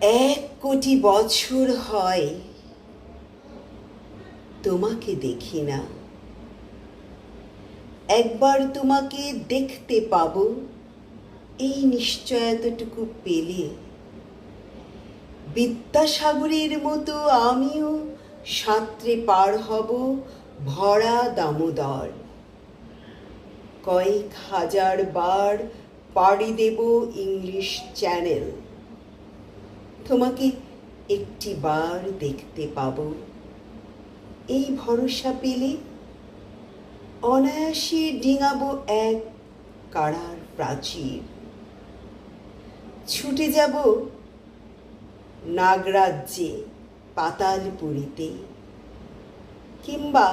1 কোটি বছর হয় তোমাকে দেখি না। একবার তোমাকে দেখতে পাবো, এই নিশ্চয়তাটুকু পেলে বিদ্যাসাগরের মতো আমিও সাঁতরে পার হব ভরা দামোদর। কয়েক হাজার বার পাড়ি দেব ইংলিশ চ্যানেল। তোমাকে একটি বার দেখতে পাবো, এই ভরসা পেলে অনায়াসে ডিঙাবো এক কারার প্রাচীর। ছুটে যাব নাগরাজ্যে পাতালপুরীতে, কিংবা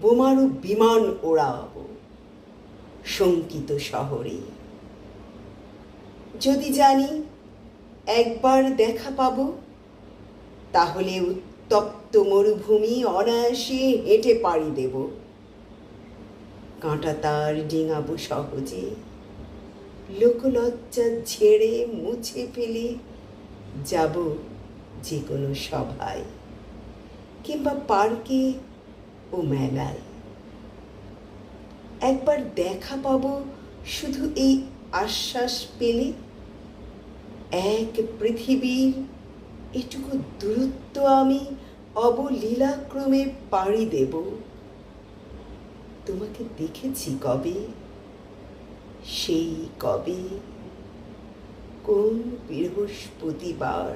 বোমারু বিমান ওড়াবো শঙ্কিত শহরে। যদি জানি একবার দেখা পাবো, তাহলে উত্তপ্ত মরুভূমি অনায়াসে হেঁটে পাড়ি দেব। কাঁটা তার ডিঙাবো সহজে, লোকলজ্জা ঝেড়ে মুছে ফেলে যাব যে কোনো সভায় কিংবা পার্কে ও মেলায়। একবার দেখা পাবো শুধু এই আশ্বাস পেলে, এক পৃথিবীর এটুকু দূরত্ব আমি অবলীলাক্রমে পাড়ি দেব। তোমাকে দেখেছি কবে, সেই কবে, কোন বৃহস্পতিবার।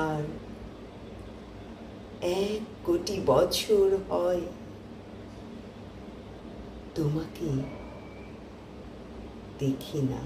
আর 1 কোটি বছর হয় তোমাকে দেখি না।